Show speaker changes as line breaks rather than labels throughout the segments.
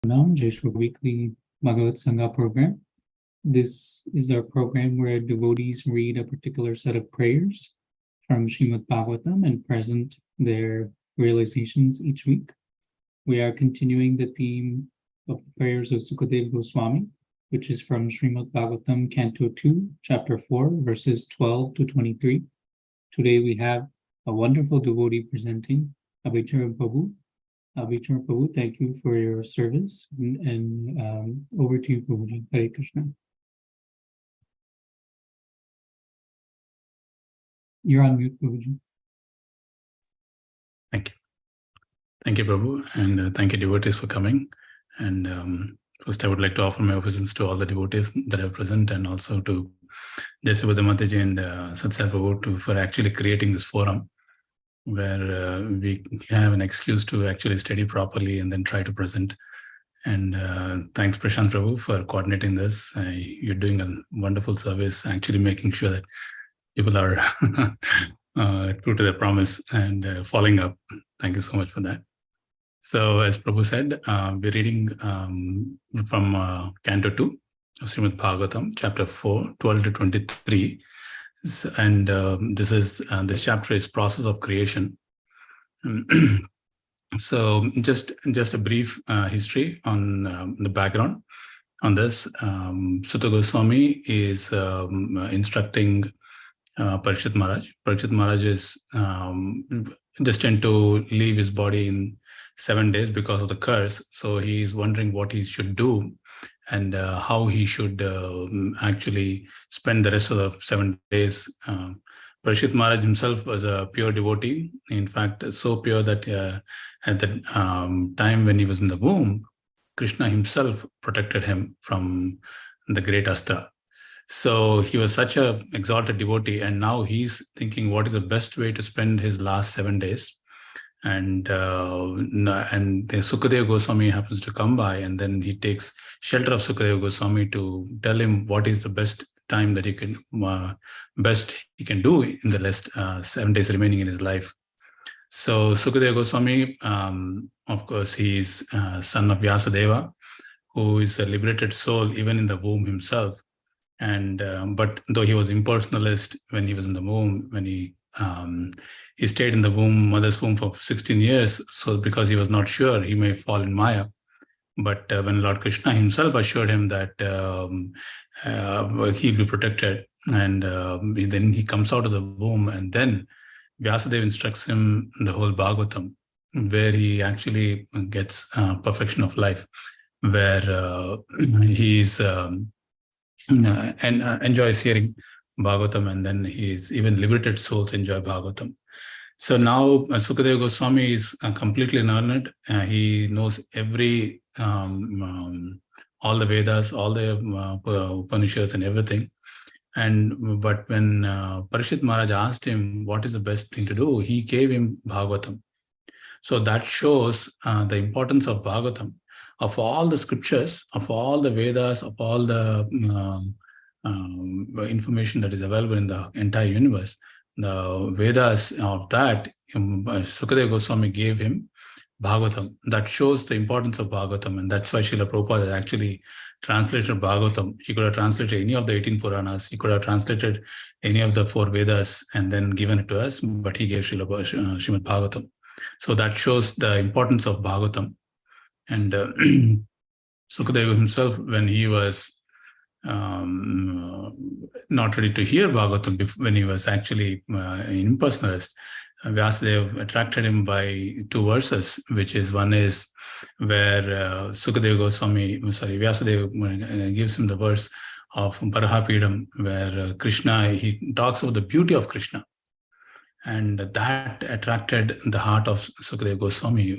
Just weekly BhagavatSanga program. This is our program where devotees read a particular set of prayers from Srimad Bhagavatam and present their realizations each week. We are continuing the theme of the prayers of Sukhdev Goswami, which is from Srimad Bhagavatam, Canto 2, Chapter 4, verses 12 to 23. Today we have a wonderful devotee presenting, Abhay Prabhu. Prabhu, thank you for your service, and over to you, Prabhuji. Hare Krishna. You're on mute, Prabhuji.
Thank you, Prabhu, and thank you, devotees, for coming. And first, I would like to offer my obeisance to all the devotees that are present, and also to Jesubhadra Mataji and Satsai Prabhu for actually creating this forum, where we have an excuse to actually study properly and then try to present. And thanks, Prashant Prabhu, for coordinating this. You're doing a wonderful service, actually making sure that people are true to their promise and following up. Thank you so much for that. So, as Prabhu said, we're reading from Canto 2 of Srimad Bhagavatam, Chapter 4, 12 to 23. And this chapter is process of creation. So just a brief history on the background on this. Sutta Goswami is instructing Parikshit Maharaj. Parikshit Maharaj is destined to leave his body in 7 days because of the curse. So he is wondering what he should do and how he should actually spend the rest of the 7 days. Parikshit Maharaj himself was a pure devotee. In fact, so pure that at the time when he was in the womb, Krishna himself protected him from the great Astra. So he was such an exalted devotee, and now he's thinking what is the best way to spend his last 7 days. And the Sukhdev Goswami happens to come by, and then he takes shelter of Sukhdev Goswami to tell him what is the best time that he can do in the last 7 days remaining in his life. So Sukhdev Goswami, of course, he is son of Vyasadeva, who is a liberated soul even in the womb himself. And but though he was impersonalist when he was in the womb, when he stayed in the mother's womb for 16 years. So because he was not sure, he may fall in Maya. But when Lord Krishna himself assured him that he'll be protected, and then he comes out of the womb, and then Vyasadeva instructs him the whole Bhagavatam, where he actually gets perfection of life, where he's and enjoys hearing Bhagavatam, and then even liberated souls enjoy Bhagavatam. So now Sukhdev Goswami is completely learned. He knows every all the Vedas, all the Upanishads and everything. But when Parikshit Maharaj asked him what is the best thing to do, he gave him Bhagavatam. So that shows the importance of Bhagavatam, of all the scriptures, of all the Vedas, of all the information that is available in the entire universe. The Vedas of that, Sukhdev Goswami gave him Bhagavatam. That shows the importance of Bhagavatam, and that's why Srila Prabhupada has actually translated Bhagavatam. He could have translated any of the 18 Puranas, he could have translated any of the 4 Vedas and then given it to us, but he gave Srimad Bhagavatam. So that shows the importance of Bhagavatam. And Sukadeva himself, when he was not ready to hear Bhagavatam, when he was actually an impersonalist, Vyasadeva attracted him by 2 verses, which is one is where Vyasadeva gives him the verse of Barahapidam, where Krishna, he talks about the beauty of Krishna. And that attracted the heart of Sukhdev Goswami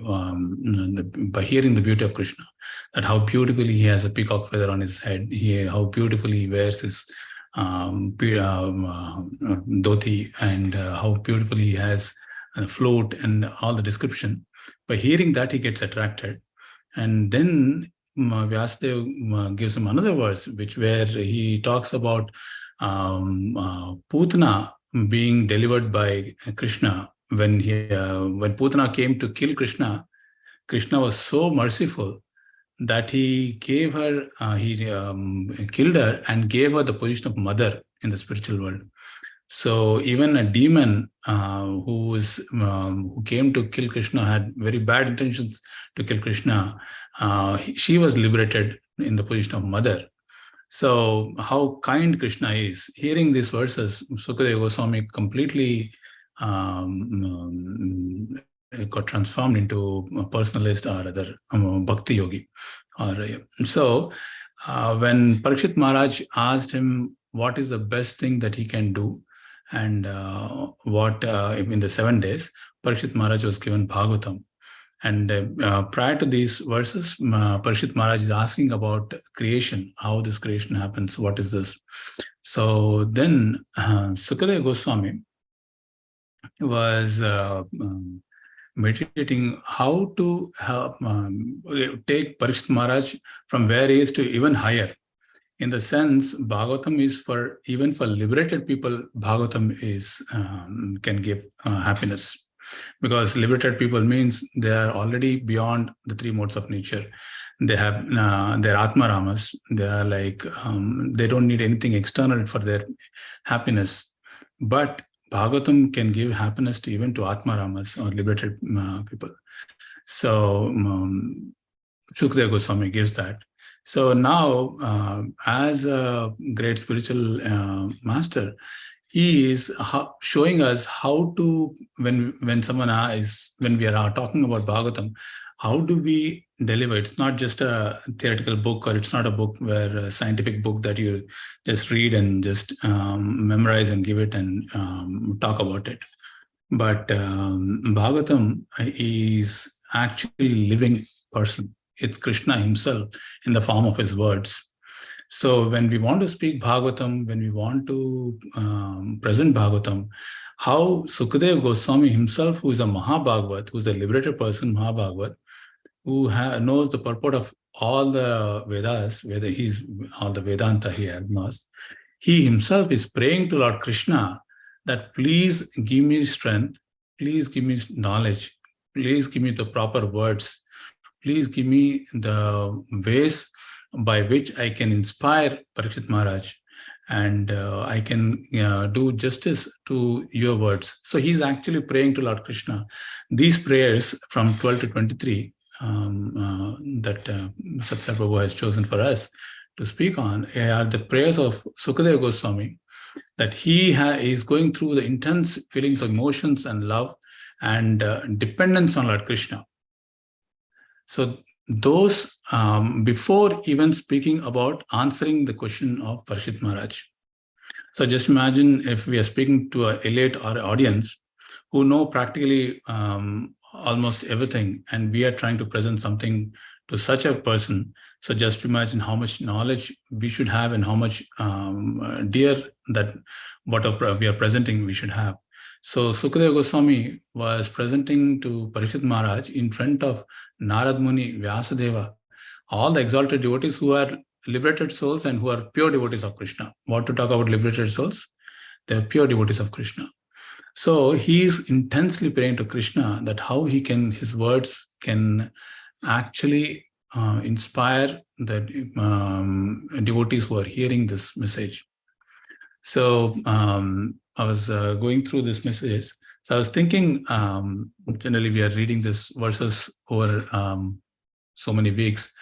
by hearing the beauty of Krishna, that how beautifully he has a peacock feather on his head, how beautifully he wears his dhoti, and how beautifully he has a flute and all the description. By hearing that, he gets attracted. And then Vyasadeva gives him another verse, where he talks about Putana being delivered by Krishna. When Putana came to kill Krishna, Krishna was so merciful that he gave her, he killed her and gave her the position of mother in the spiritual world. So even a demon who came to kill Krishna, had very bad intentions to kill Krishna. She was liberated in the position of mother. So how kind Krishna is. Hearing these verses, Sukhdev Goswami completely got transformed into a personalist or other bhakti yogi. So when Parikshit Maharaj asked him what is the best thing that he can do, and what in the 7 days, Parikshit Maharaj was given Bhagavatam. And prior to these verses, Parikshit Maharaj is asking about creation, how this creation happens, what is this? So then Sukhdev Goswami was meditating how to take Parikshit Maharaj from where he is to even higher. In the sense, Bhagavatam is for, even for liberated people, Bhagavatam is can give happiness. Because liberated people means they are already beyond the 3 modes of nature. They have their Atma Ramas. They are like, they don't need anything external for their happiness. But Bhagavatam can give happiness to even to Atma Ramas or liberated people. So Sukhdev Goswami gives that. So now, as a great spiritual master, he is showing us how to, when we are talking about Bhagavatam, how do we deliver? It's not just a theoretical book, or it's not a book where a scientific book that you just read and just memorize and give it and talk about it. But Bhagavatam is actually living person. It's Krishna himself in the form of his words. So when we want to speak Bhagavatam, when we want to present Bhagavatam, how Sukhdev Goswami himself, who is a Mahabhagavat, who is a liberated person, Mahabhagavat, who knows the purport of all the Vedas, whether he's all the Vedanta he knows, he himself is praying to Lord Krishna that please give me strength, please give me knowledge, please give me the proper words, please give me the ways by which I can inspire Parikshit Maharaj, and I can do justice to your words. So he's actually praying to Lord Krishna. These prayers from 12 to 23 that Satsai Prabhu has chosen for us to speak on are the prayers of Sukhdev Goswami, that he is going through the intense feelings of emotions and love and dependence on Lord Krishna. So those, before even speaking about answering the question of Parikshit Maharaj. So just imagine if we are speaking to an elite or audience who know practically almost everything, and we are trying to present something to such a person. So just imagine how much knowledge we should have and how much dear that what we are presenting we should have. So Sukhdev Goswami was presenting to Parikshit Maharaj in front of Narad Muni, Vyasadeva, all the exalted devotees who are liberated souls and who are pure devotees of Krishna. What to talk about liberated souls? They are pure devotees of Krishna. So he is intensely praying to Krishna that how his words can actually inspire the devotees who are hearing this message. So I was going through this message. So I was thinking, generally we are reading these verses over so many weeks.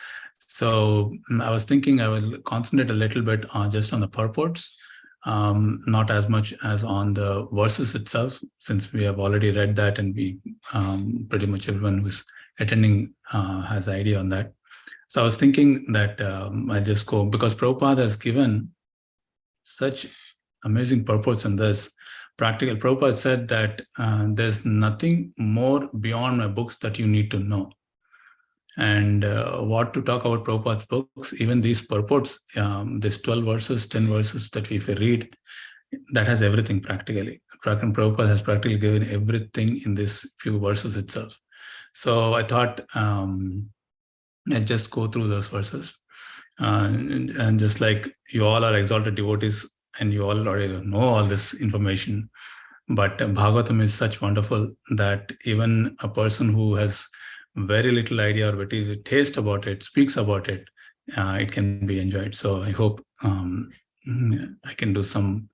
So I was thinking I will concentrate a little bit on just on the purports, not as much as on the verses itself, since we have already read that, and we pretty much everyone who's attending has an idea on that. So I was thinking that I'll just go, because Prabhupada has given such amazing purports in this. Practical Prabhupada said that there's nothing more beyond my books that you need to know. And what to talk about Prabhupada's books, even these purports, these 12 verses, 10 verses that if we read, that has everything practically. Prabhupada has practically given everything in these few verses itself. So I thought I'll just go through those verses. And just like you all are exalted devotees and you all already know all this information, but Bhagavatam is such wonderful that even a person who has very little idea or very little taste about it, speaks about it, it can be enjoyed. So I hope I can do some,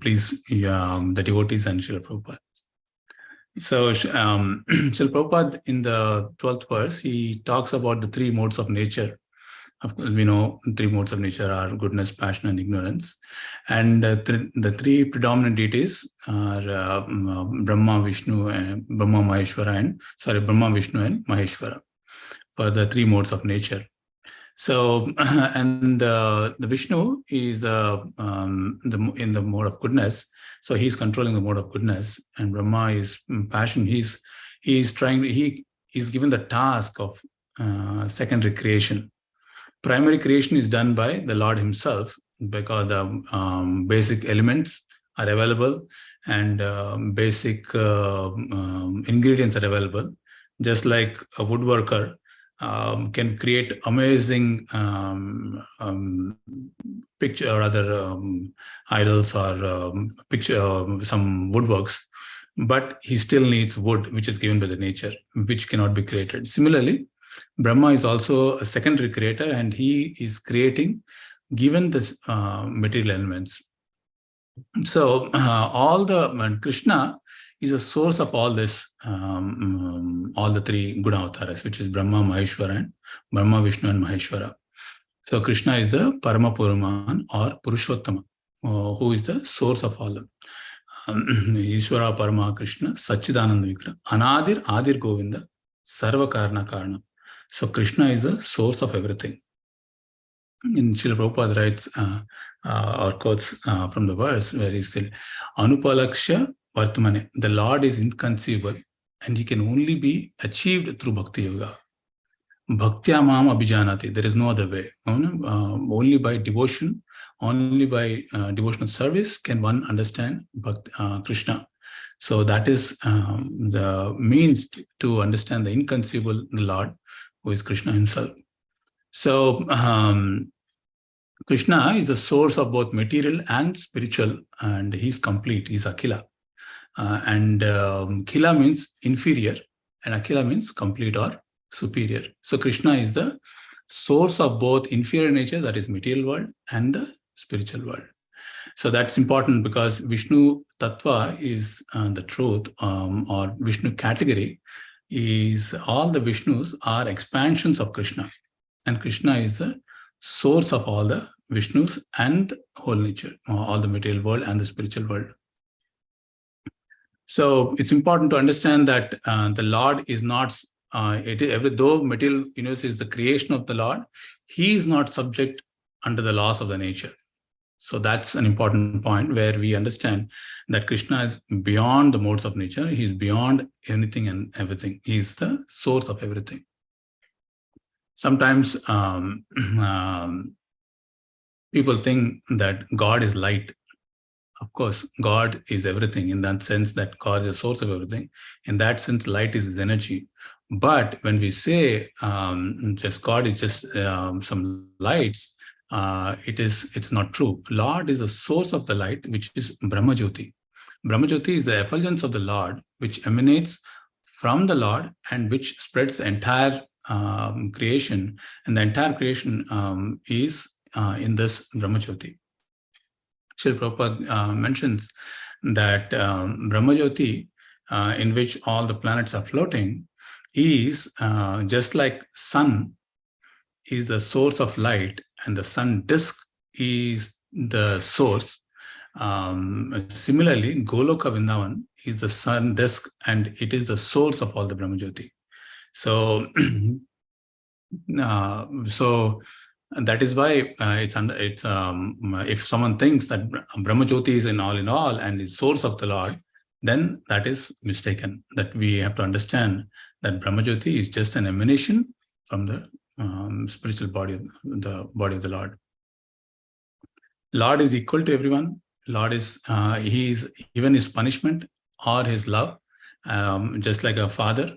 please, the devotees and Srila Prabhupada. So Srila Prabhupada in the 12th verse, he talks about the three modes of nature. Of course, we know three modes of nature are goodness, passion, and ignorance. And the three predominant deities are Brahma, Vishnu, and Brahma, Vishnu, and Maheshwara for the three modes of nature. So, and the Vishnu is in the mode of goodness. So he's controlling the mode of goodness, and Brahma is passion. He's given the task of secondary creation. Primary creation is done by the Lord himself, because the basic elements are available and basic ingredients are available. Just like a woodworker can create amazing picture or other idols or some woodworks, but he still needs wood, which is given by the nature, which cannot be created. Similarly, Brahma is also a secondary creator, and he is creating given the material elements. So Krishna is a source of all this, all the three good avatars, which is Brahma, Maheshwara, and Brahma, Vishnu, and Maheshwara. So Krishna is the Parama Puruman or Purushottama, who is the source of all them. Ishvara Parama Krishna, Satchidananda Vikra, Anadir Adir Govinda, Sarva Karna Karna. So Krishna is the source of everything. In Srila Prabhupada writes or quotes from the verse where he said, Anupalaksha Vartamane, the Lord is inconceivable and he can only be achieved through Bhakti Yoga. Bhaktya Mam Abhijanati, there is no other way. Only by devotion, only by devotional service can one understand Krishna. So that is the means to understand the inconceivable Lord, who is Krishna himself. So Krishna is the source of both material and spiritual, and he's complete, he's Akhila. And Khila means inferior, and Akhila means complete or superior. So Krishna is the source of both inferior nature, that is material world, and the spiritual world. So that's important because Vishnu Tattva is the truth, or Vishnu category is all the Vishnus are expansions of Krishna. And Krishna is the source of all the Vishnus and whole nature, all the material world and the spiritual world. So it's important to understand that the Lord is not, though material universe is the creation of the Lord, he is not subject under the laws of the nature. So that's an important point where we understand that Krishna is beyond the modes of nature. He's beyond anything and everything. He's the source of everything. Sometimes people think that God is light. Of course, God is everything in that sense that God is the source of everything. In that sense, light is his energy. But when we say just God is just some lights, it's not true. Lord is the source of the light, which is Brahmajyoti. Brahmajyoti is the effulgence of the Lord, which emanates from the Lord and which spreads the entire creation. And the entire creation is in this Brahmajyoti. Srila Prabhupada mentions that Brahmajyoti, in which all the planets are floating, is just like sun is the source of light and the sun disk is the source. Similarly, Goloka Vrindavan is the sun disk and it is the source of all the Brahmajyoti. So, that is why if someone thinks that Brahmajyoti is in all and is source of the Lord, then that is mistaken. That we have to understand that Brahmajyoti is just an emanation from the spiritual body, the body of the Lord. Lord is equal to everyone. Lord is, he is even his punishment or his love, just like a father.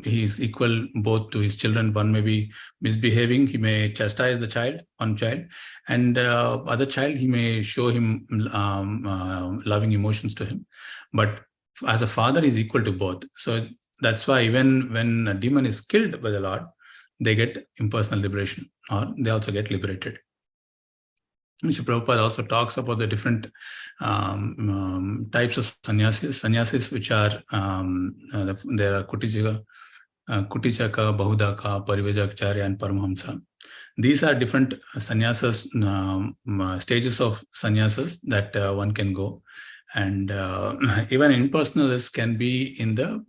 He is equal both to his children. One may be misbehaving, he may chastise the child, one child, and other child, he may show him loving emotions to him. But as a father, he is equal to both. So That's why even when a demon is killed by the Lord, they get impersonal liberation, or they also get liberated. Mr. Prabhupada also talks about the different types of sannyasis which are, there are Kutichaka, Bahudaka, Parivajakacharya, and Paramahamsa. These are different sannyasas, stages of sannyasas that one can go. And even impersonalists can be in the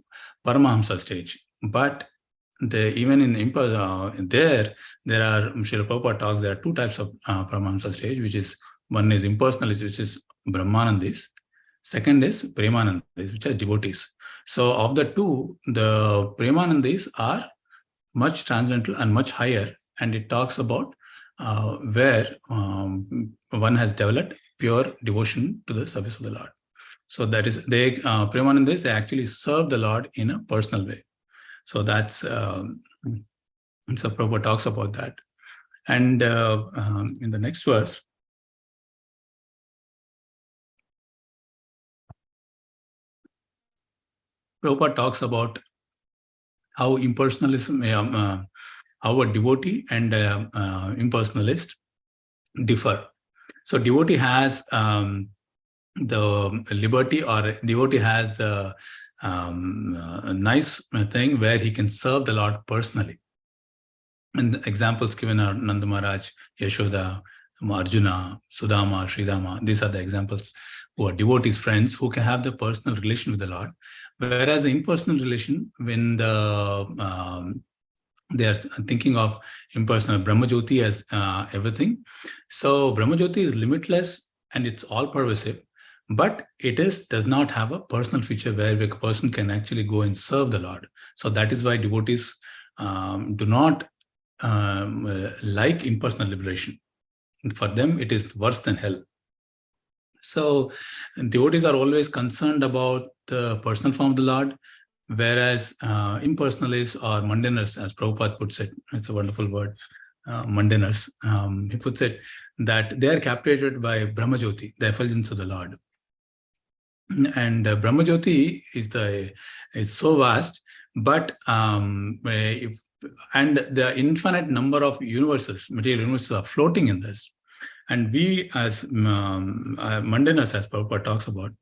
Paramahamsa stage. But even in there are, Srila Prabhupada talks, there are two types of Paramahamsa stage, which is, one is impersonalist, which is Brahmanandis. Second is Premanandis, which are devotees. So of the two, the Premanandis are much transcendental and much higher, and it talks about where one has developed pure devotion to the service of the Lord. So that is, they Premanandis, they actually serve the Lord in a personal way. So that's so Prabhupada talks about that. And in the next verse, Prabhupada talks about how impersonalism, how a devotee and impersonalist differ. So devotee has the liberty, or devotee has the nice thing where he can serve the Lord personally. And the examples given are Nanda Maharaj, Yashoda, Arjuna, Sudama, Sridama. These are the examples who are devotees, friends, who can have the personal relation with the Lord. Whereas the impersonal relation, when they are thinking of impersonal Brahmajyoti as everything. So Brahmajyoti is limitless and it's all pervasive, but it does not have a personal feature where a person can actually go and serve the Lord. So that is why devotees do not like impersonal liberation. For them, it is worse than hell. So devotees are always concerned about the personal form of the Lord, whereas impersonalists or mundaners, as Prabhupada puts it, it's a wonderful word, mundaners, he puts it, that they are captivated by Brahmajyoti, the effulgence of the Lord. And Brahmajyoti is so vast, but and the infinite number of universes, material universes, are floating in this. And we as mundaners, as Prabhupada talks about,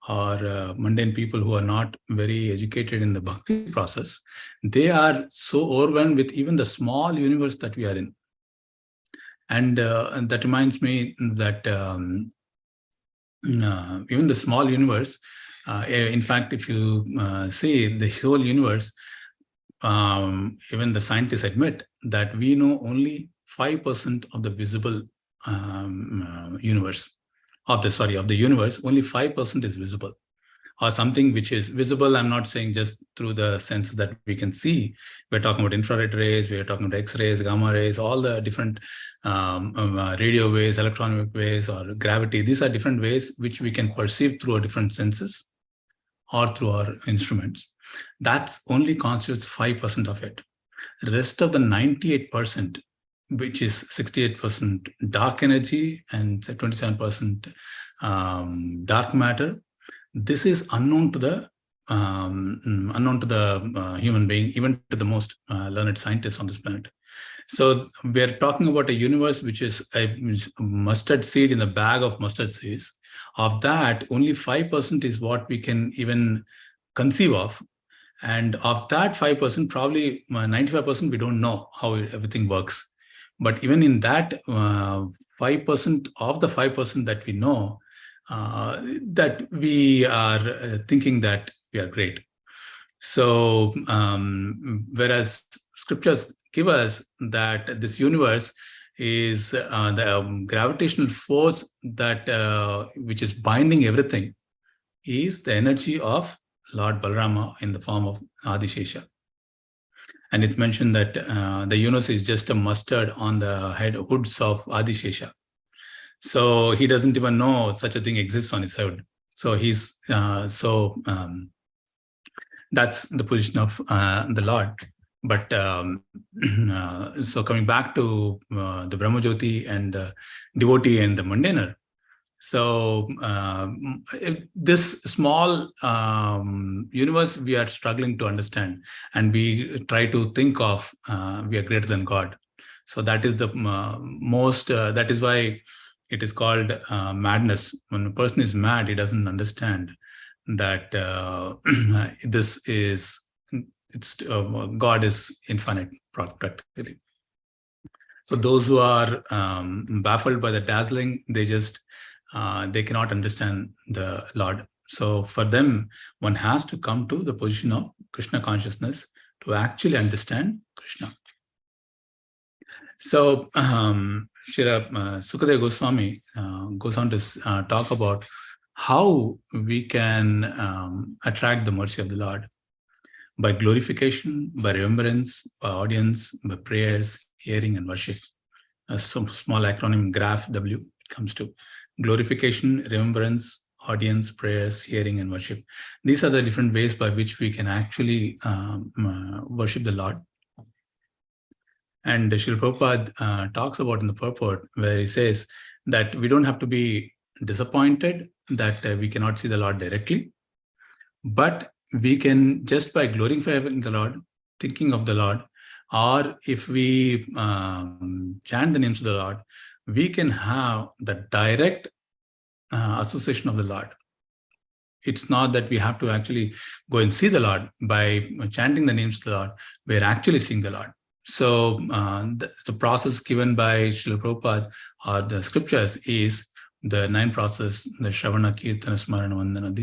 or mundane people who are not very educated in the bhakti process, they are so overwhelmed with even the small universe that we are in. And that reminds me that even the small universe, in fact, if you see the whole universe, even the scientists admit that we know only 5% of the visible universe. Of the universe, only 5% is visible, or something which is visible. I'm not saying just through the senses that we can see. We're talking about infrared rays, we're talking about X-rays, gamma rays, all the different radio waves, electronic waves, or gravity. These are different ways which we can perceive through our different senses or through our instruments. That's only constitutes 5% of it. The rest of the 98%, which is 68% dark energy and 27% dark matter. This is unknown to the human being, even to the most learned scientists on this planet. So we are talking about a universe which is a mustard seed in a bag of mustard seeds. Of that, only 5% is what we can even conceive of. And of that 5%, probably 95% we don't know how everything works. But even in that 5% of the 5% that we know, that we are thinking that we are great. So whereas scriptures give us that this universe is the gravitational force that which is binding everything is the energy of Lord Balarama in the form of Adishesha. And it's mentioned that the universe is just a mustard on the hoods of Adishesha. So he doesn't even know such a thing exists on his head. So he's that's the position of the Lord. But so coming back to the Brahmajyoti and the devotee and the mundaner. So this small universe we are struggling to understand, and we try to think of we are greater than God. So that is the most. That is why it is called madness. When a person is mad, he doesn't understand that this is God is infinite practically. So those who are baffled by the dazzling, they cannot understand the Lord. So for them, one has to come to the position of Krishna consciousness to actually understand Krishna. So Sukhdev Goswami goes on to talk about how we can attract the mercy of the Lord by glorification, by remembrance, by audience, by prayers, hearing, and worship. Some small acronym GRAPH W it comes to glorification, remembrance, audience, prayers, hearing, and worship. These are the different ways by which we can actually worship the Lord. And Srila Prabhupada talks about in the purport where he says that we don't have to be disappointed that we cannot see the Lord directly, but we can, just by glorifying the Lord, thinking of the Lord, or if we chant the names of the Lord, we can have the direct association of the Lord. It's not that we have to actually go and see the Lord. By chanting the names of the Lord, we're actually seeing the Lord. So the process given by Srila Prabhupada or the scriptures is the 9 process, the Shravana, Kirtana, Smarana, Vandana.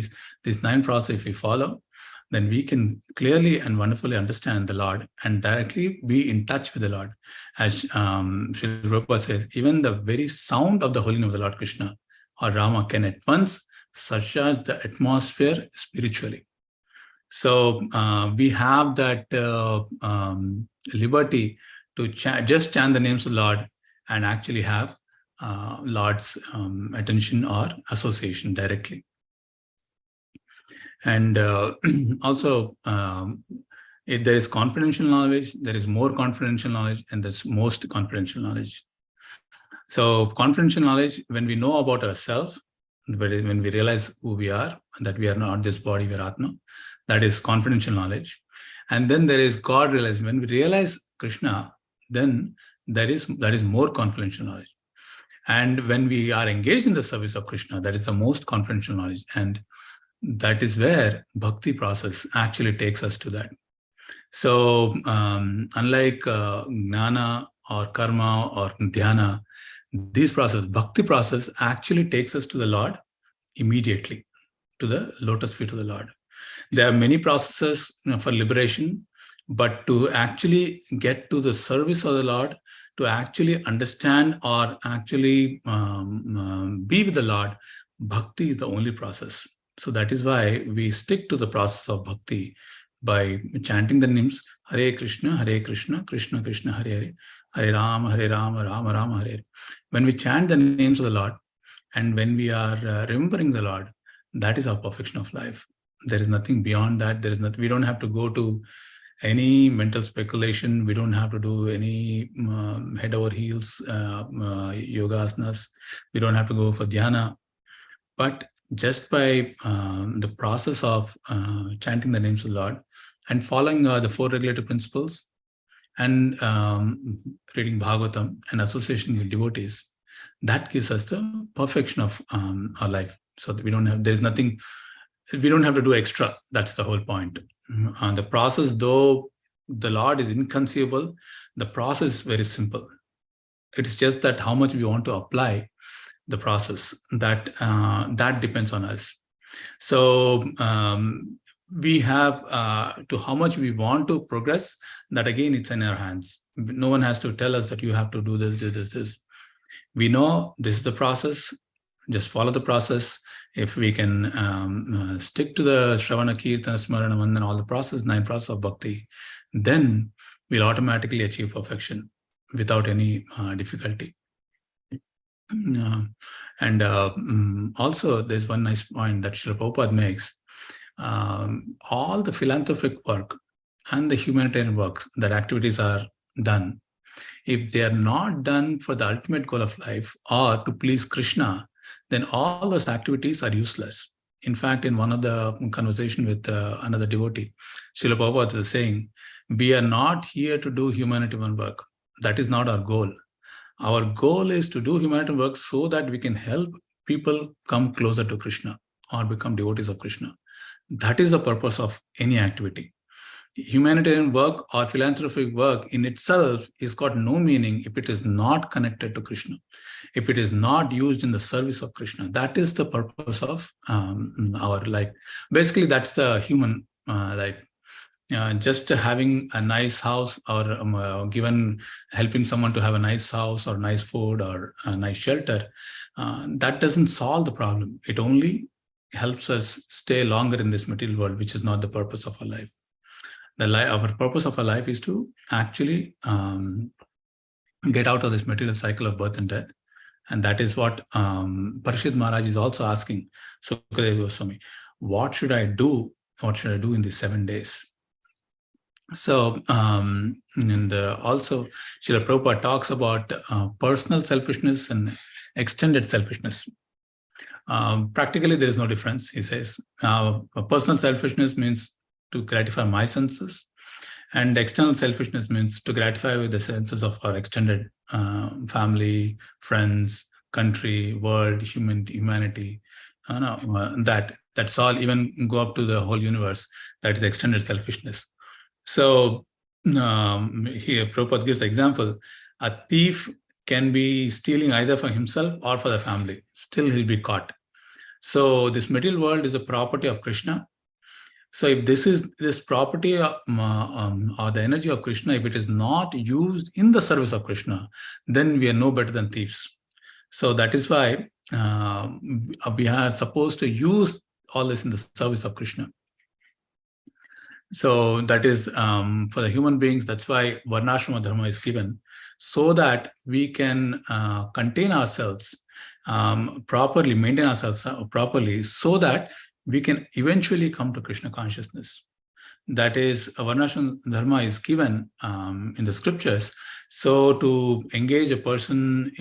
These 9 process, if we follow, then we can clearly and wonderfully understand the Lord and directly be in touch with the Lord. As Srila Prabhupada says, even the very sound of the holy name of the Lord Krishna or Rama can at once surcharge the atmosphere spiritually. So we have that liberty to just chant the names of the Lord and actually have Lord's attention or association directly. And also, if there is confidential knowledge, there is more confidential knowledge, and there's most confidential knowledge. So confidential knowledge, when we know about ourselves, when we realize who we are, that we are not this body, we are Atma, that is confidential knowledge. And then there is God realization. When we realize Krishna, then that is more confidential knowledge. And when we are engaged in the service of Krishna, that is the most confidential knowledge. And that is where bhakti process actually takes us to that. So unlike jnana or karma or dhyana, this process, bhakti process, actually takes us to the Lord immediately, to the lotus feet of the Lord. There are many processes for liberation, but to actually get to the service of the Lord, to actually understand or actually be with the Lord, bhakti is the only process. So that is why we stick to the process of bhakti by chanting the names Hare Krishna, Krishna Krishna, Hare Hare, Hare Rama, Rama Rama, Hare Hare. When we chant the names of the Lord and when we are remembering the Lord, that is our perfection of life. There is nothing beyond that. There is nothing. We don't have to go to any mental speculation. We don't have to do any head over heels yoga asanas. We don't have to go for dhyana. But just by the process of chanting the names of the Lord and following the 4 regulative principles and reading Bhagavatam and association with devotees, that gives us the perfection of our life. So that we don't have to do extra. That's the whole point. The process, though the Lord is inconceivable, the process is very simple. It is just that how much we want to apply the process, that depends on us. So we have to how much we want to progress, that again, it's in our hands. No one has to tell us that you have to do this. We know this is the process. Just follow the process. If we can stick to the Shravana, Kirtana, Smarana, Vandana, all the process, 9 process of bhakti, then we'll automatically achieve perfection without any difficulty. And also, there's one nice point that Srila Prabhupada makes. All the philanthropic work and the humanitarian work, that activities are done, if they are not done for the ultimate goal of life or to please Krishna, then all those activities are useless. In fact, in one of the conversation with another devotee, Srila Prabhupada is saying, we are not here to do humanitarian work. That is not our goal. Our goal is to do humanitarian work so that we can help people come closer to Krishna or become devotees of Krishna. That is the purpose of any activity. Humanitarian work or philanthropic work in itself is got no meaning if it is not connected to Krishna, if it is not used in the service of Krishna. That is the purpose of our life. Basically, that's the human life. Just having a nice house or helping someone to have a nice house or nice food or a nice shelter, that doesn't solve the problem. It only helps us stay longer in this material world, which is not the purpose of our life. Our purpose of our life is to actually get out of this material cycle of birth and death. And that is what Parishit Maharaj is also asking Sukhdev Goswami, what should I do? What should I do in these 7 days? So, and also Srila Prabhupada talks about personal selfishness and extended selfishness. Practically, there is no difference. He says, personal selfishness means to gratify my senses, and external selfishness means to gratify with the senses of our extended family, friends, country, world, humanity. That's all, even go up to the whole universe. That is extended selfishness. So here Prabhupada gives the example. A thief can be stealing either for himself or for the family. Still he'll be caught. So this material world is a property of Krishna. So if this property or the energy of Krishna, if it is not used in the service of Krishna, then we are no better than thieves. So that is why we are supposed to use all this in the service of Krishna. So that is for the human beings. That's why Varnashrama Dharma is given, so that we can contain ourselves properly, maintain ourselves properly, so that we can eventually come to Krishna consciousness. That is, Varnashrama Dharma is given in the scriptures, so to engage a person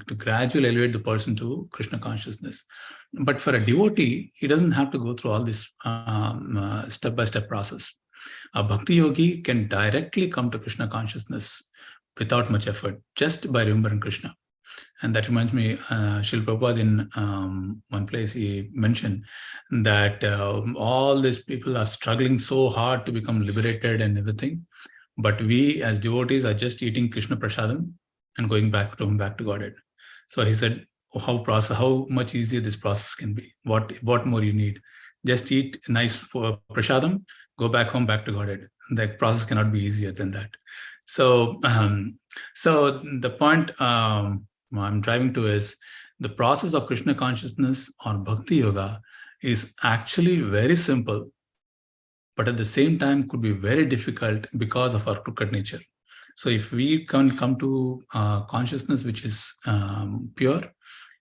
to gradually elevate the person to Krishna consciousness. But for a devotee, he doesn't have to go through all this step-by-step process. A bhakti yogi can directly come to Krishna consciousness without much effort, just by remembering Krishna. And that reminds me, Srila Prabhupada in one place he mentioned that all these people are struggling so hard to become liberated and everything, but we as devotees are just eating Krishna Prasadam and going back to Godhead. So he said, how much easier this process can be. What more you need? Just eat nice prasadam, go back home, back to Godhead. The process cannot be easier than that. So, so the point I'm driving to is the process of Krishna consciousness or bhakti yoga is actually very simple, but at the same time could be very difficult because of our crooked nature. So if we can come to consciousness which is pure,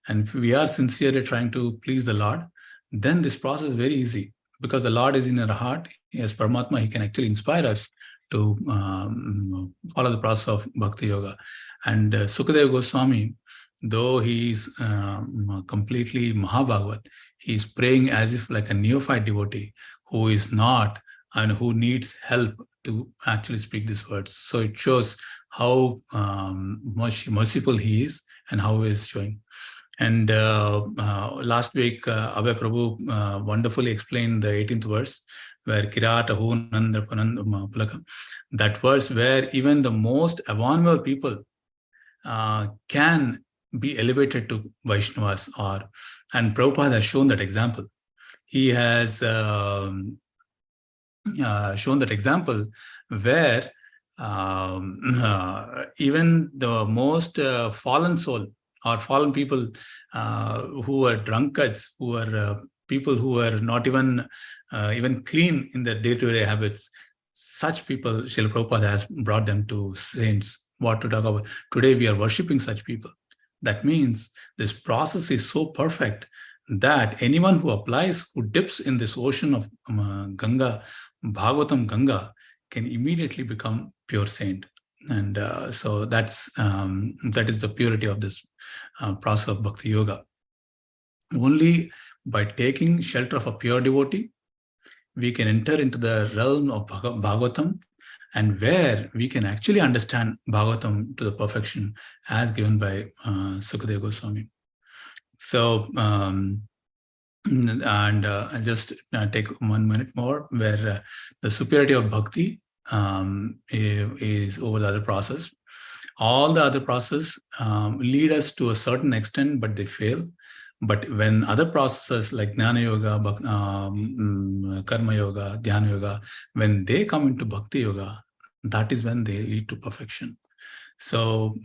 and if we are sincerely trying to please the Lord, then this process is very easy, because the Lord is in our heart. As Paramatma, he can actually inspire us to follow the process of bhakti yoga. And Sukhdev Goswami, though he's completely Mahabhagavat, he's praying as if like a neophyte devotee who is not and who needs help to actually speak these words. So it shows how much merciful he is and how he is showing. And last week, Abhay Prabhu wonderfully explained the 18th verse, where Kirata Hunandra Pulaka, that verse where even the most abominable people can be elevated to Vaishnavas, and Prabhupada has shown that example. He has shown that example where even the most fallen soul or fallen people who are drunkards, who are people who are not even clean in their day-to-day habits, such people, Srila Prabhupada has brought them to saints. What to talk about? Today we are worshipping such people. That means this process is so perfect that anyone who applies, who dips in this ocean of Ganga, Bhagavatam Ganga, can immediately become pure saint. And so that is the purity of this process of bhakti yoga. Only by taking shelter of a pure devotee, we can enter into the realm of Bhagavatam, and where we can actually understand Bhagavatam to the perfection as given by Sukhdev Goswami. So, I'll just take 1 minute more, where the superiority of bhakti is over the other process. All the other processes lead us to a certain extent, but they fail. But when other processes like Jnana Yoga, Karma Yoga, Dhyana Yoga, when they come into Bhakti Yoga, that is when they lead to perfection. So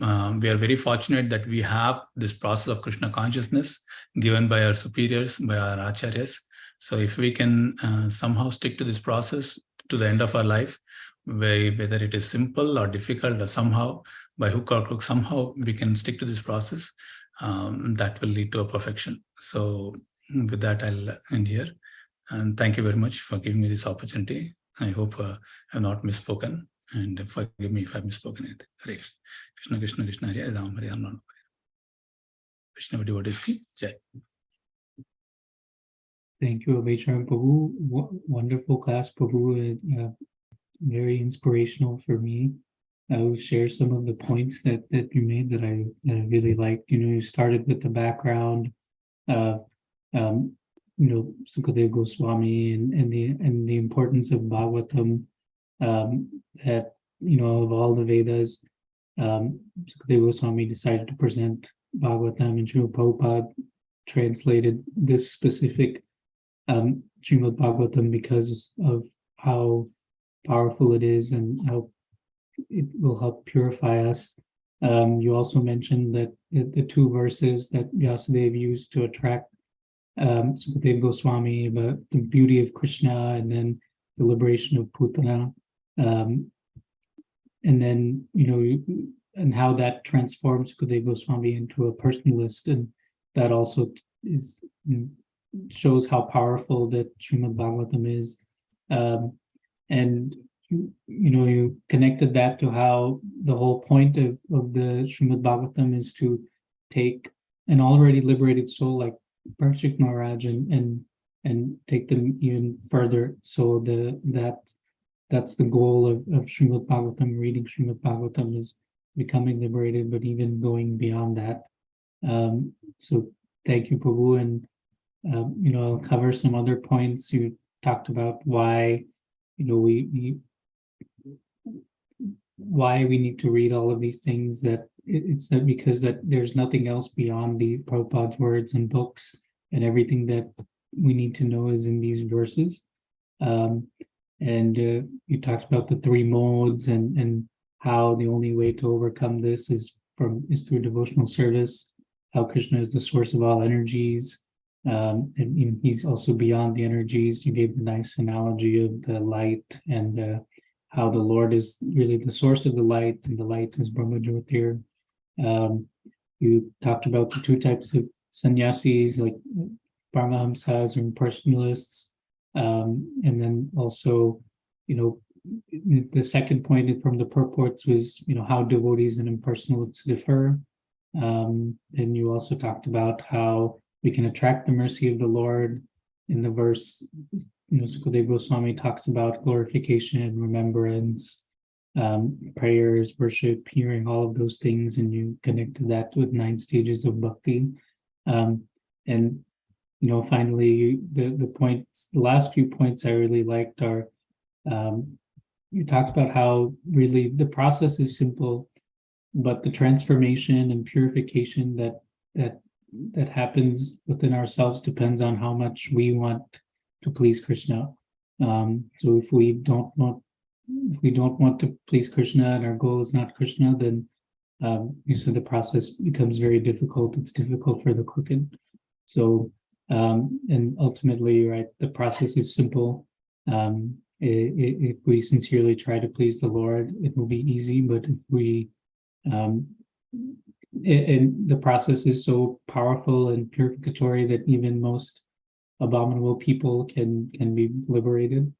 we are very fortunate that we have this process of Krishna consciousness given by our superiors, by our acharyas. So if we can somehow stick to this process to the end of our life, whether it is simple or difficult, or somehow by hook or crook, somehow we can stick to this process, that will lead to a perfection. So with that, I'll end here. And thank you very much for giving me this opportunity. I hope I have not misspoken, and forgive me if I've misspoken anything. Hare Krishna, Krishna Krishna, Hare Ram, Hare Ram. Krishna devotees ki jai.
Thank you, Abhay Charan Prabhu. Wonderful class, Prabhu. Very inspirational for me. I will share some of the points that you made that I really liked. You started with the background of Sukhdev Goswami and the importance of Bhagavatam, that of all the Vedas, Sukhdev Goswami decided to present Bhagavatam, and Srila Prabhupada translated this specific Srimad Bhagavatam because of how powerful it is and how it will help purify us. You also mentioned that the 2 verses that Vyasadeva used to attract Sukhdev Goswami about the beauty of Krishna and then the liberation of Putana, and then and how that transforms Sukhdev Goswami into a personalist, and that also is shows how powerful that Srimad Bhagavatam is. And you connected that to how the whole point of the Srimad Bhagavatam is to take an already liberated soul like Parikshit Maharaj and take them even further. So that's the goal of Srimad Bhagavatam. Reading Srimad Bhagavatam is becoming liberated, but even going beyond that. So thank you, Prabhu. And I'll cover some other points. You talked about why why we need to read all of these things, that it's that because that there's nothing else beyond the Prabhupada's words and books, and everything that we need to know is in these verses. And you talked about the 3 modes and how the only way to overcome this is through devotional service, how Krishna is the source of all energies, and he's also beyond the energies. You gave the nice analogy of the light, and how the Lord is really the source of the light, and the light is Brahma Jyotir. You talked about the 2 types of sannyasis, like Paramahamsas or impersonalists, and then also, the second point from the purports was, how devotees and impersonalists differ. And you also talked about how we can attract the mercy of the Lord. In the verse, Sukhdev Goswami talks about glorification and remembrance, prayers, worship, hearing, all of those things, and you connected that with 9 stages of bhakti. And finally, the last few points I really liked are, you talked about how really the process is simple, but the transformation and purification that happens within ourselves depends on how much we want to please Krishna. So if we don't want to please Krishna and our goal is not Krishna, then the process becomes very difficult. It's difficult for the crooked. So and ultimately, right, the process is simple. If we sincerely try to please the Lord, it will be easy. But if we and the process is so powerful and purificatory that even most abominable people can be liberated,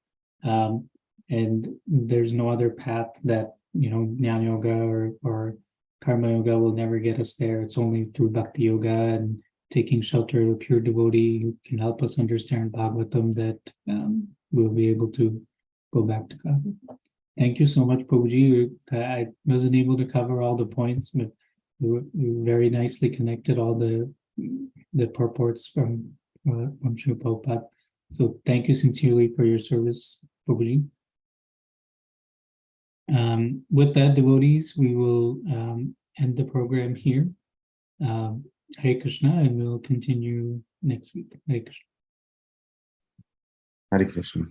and there's no other path that Jnana Yoga or Karma Yoga will never get us there. It's only through Bhakti Yoga and taking shelter of a pure devotee who can help us understand Bhagavatam, that we'll be able to go back to God. Thank you so much, Prabhuji. I wasn't able to cover all the points, but you very nicely connected all the purports from Srila Prabhupada. So thank you sincerely for your service, Prabhuji. With that, devotees, we will end the program here. Hare Krishna, and we'll continue next week. Hare Krishna.
Hare Krishna.